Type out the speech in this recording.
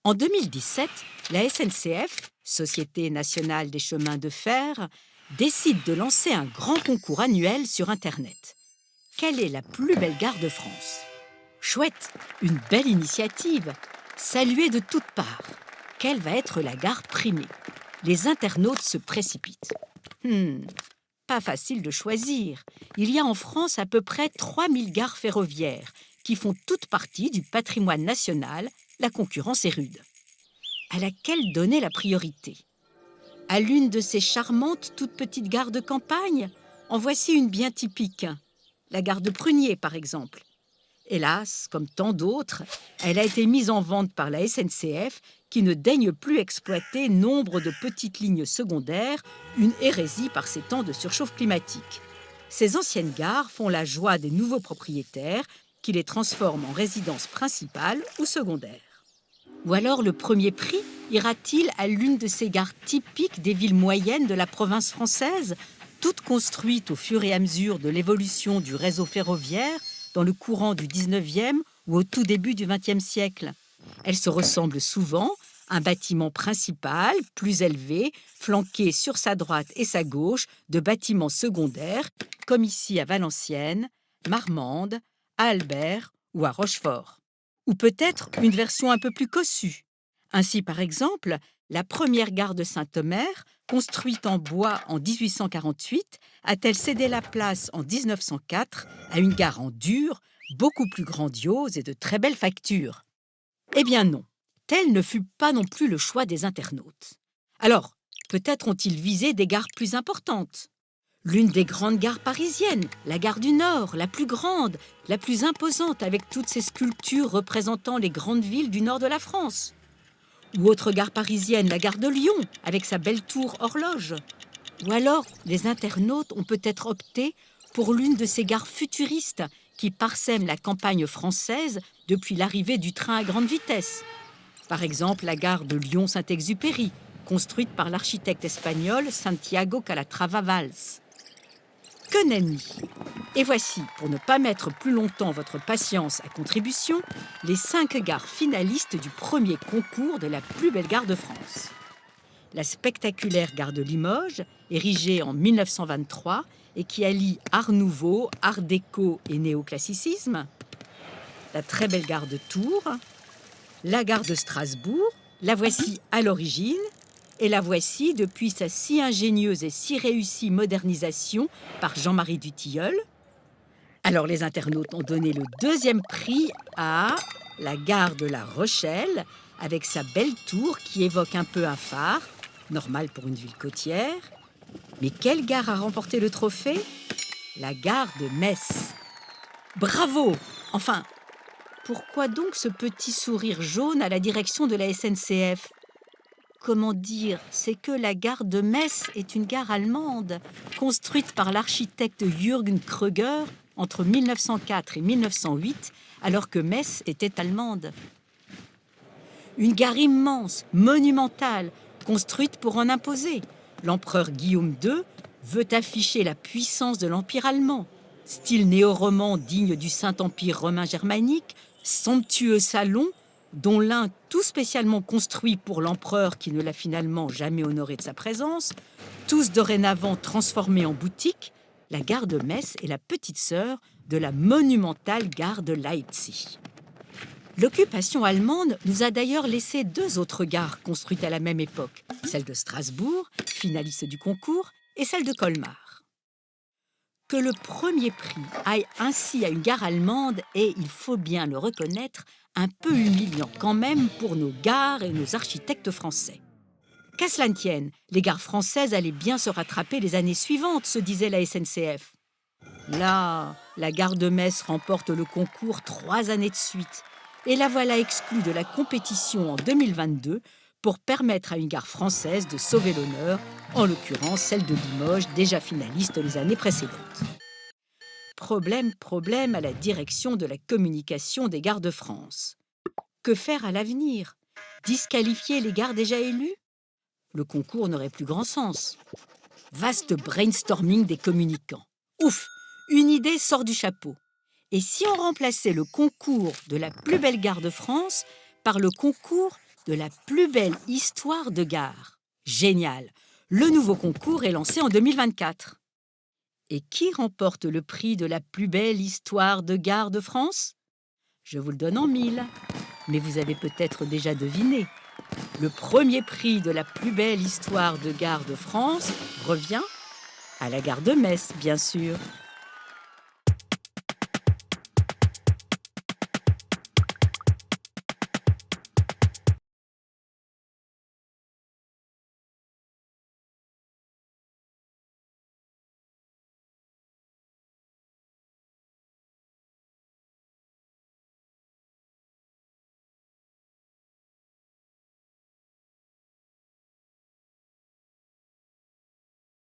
En 2017, la SNCF, Société nationale des chemins de fer, décide de lancer un grand concours annuel sur Internet. Quelle est la plus belle gare de France? Chouette, une belle initiative, saluée de toutes parts. Quelle va être la gare primée? Les internautes se précipitent. Pas facile de choisir. Il y a en France à peu près 3000 gares ferroviaires qui font toutes partie du patrimoine national. La concurrence est rude. À laquelle donner la priorité? À l'une de ces charmantes toutes petites gares de campagne? En voici une bien typique. La gare de Prunier, par exemple. Hélas, comme tant d'autres, elle a été mise en vente par la SNCF qui ne daigne plus exploiter nombre de petites lignes secondaires, une hérésie par ces temps de surchauffe climatique. Ces anciennes gares font la joie des nouveaux propriétaires qui les transforment en résidences principales ou secondaires. Ou alors le premier prix ira-t-il à l'une de ces gares typiques des villes moyennes de la province française, toutes construites au fur et à mesure de l'évolution du réseau ferroviaire dans le courant du 19e ou au tout début du 20e siècle. Elles se ressemblent souvent, un bâtiment principal, plus élevé, flanqué sur sa droite et sa gauche de bâtiments secondaires, comme ici à Valenciennes, Marmande, à Albert ou à Rochefort. Ou peut-être une version un peu plus cossue. Ainsi, par exemple, la première gare de Saint-Omer, construite en bois en 1848, a-t-elle cédé la place en 1904 à une gare en dur, beaucoup plus grandiose et de très belle facture? Eh bien non, tel ne fut pas non plus le choix des internautes. Alors, peut-être ont-ils visé des gares plus importantes. L'une des grandes gares parisiennes, la gare du Nord, la plus grande, la plus imposante avec toutes ses sculptures représentant les grandes villes du nord de la France. Ou autre gare parisienne, la gare de Lyon, avec sa belle tour horloge. Ou alors, les internautes ont peut-être opté pour l'une de ces gares futuristes qui parsèment la campagne française depuis l'arrivée du train à grande vitesse. Par exemple, la gare de Lyon-Saint-Exupéry, construite par l'architecte espagnol Santiago Calatrava Valls. Que nenni! Et voici, pour ne pas mettre plus longtemps votre patience à contribution, les 5 gares finalistes du premier concours de la plus belle gare de France. La spectaculaire gare de Limoges, érigée en 1923 et qui allie art nouveau, art déco et néoclassicisme. La très belle gare de Tours. La gare de Strasbourg, la voici à l'origine, et la voici depuis sa si ingénieuse et si réussie modernisation par Jean-Marie Dutilleul. Alors les internautes ont donné le deuxième prix à la gare de La Rochelle, avec sa belle tour qui évoque un peu un phare, normal pour une ville côtière. Mais quelle gare a remporté le trophée? La gare de Metz. Bravo! Enfin, pourquoi donc ce petit sourire jaune à la direction de la SNCF? Comment dire? C'est que la gare de Metz est une gare allemande, construite par l'architecte Jürgen Kröger entre 1904 et 1908, alors que Metz était allemande. Une gare immense, monumentale, construite pour en imposer. L'empereur Guillaume II veut afficher la puissance de l'Empire allemand. Style néo-roman digne du Saint-Empire romain germanique, somptueux salon, dont l'un tout spécialement construit pour l'empereur qui ne l'a finalement jamais honoré de sa présence, tous dorénavant transformés en boutique, la gare de Metz est la petite sœur de la monumentale gare de Leipzig. L'occupation allemande nous a d'ailleurs laissé 2 autres gares construites à la même époque, celle de Strasbourg, finaliste du concours, et celle de Colmar. Que le premier prix aille ainsi à une gare allemande est, il faut bien le reconnaître, un peu humiliant quand même pour nos gares et nos architectes français. Qu'à cela ne tienne, les gares françaises allaient bien se rattraper les années suivantes, se disait la SNCF. Là, la gare de Metz remporte le concours 3 années de suite. Et la voilà exclue de la compétition en 2022 pour permettre à une gare française de sauver l'honneur, en l'occurrence celle de Limoges, déjà finaliste les années précédentes. Problème à la direction de la communication des gares de France. Que faire à l'avenir? Disqualifier les gares déjà élues? Le concours n'aurait plus grand sens. Vaste brainstorming des communicants. Ouf! Une idée sort du chapeau. Et si on remplaçait le concours de la plus belle gare de France par le concours de la plus belle histoire de gare. Génial! Le nouveau concours est lancé en 2024. Et qui remporte le prix de la plus belle histoire de gare de France? Je vous le donne en mille. Mais vous avez peut-être déjà deviné. Le premier prix de la plus belle histoire de gare de France revient à la gare de Metz, bien sûr.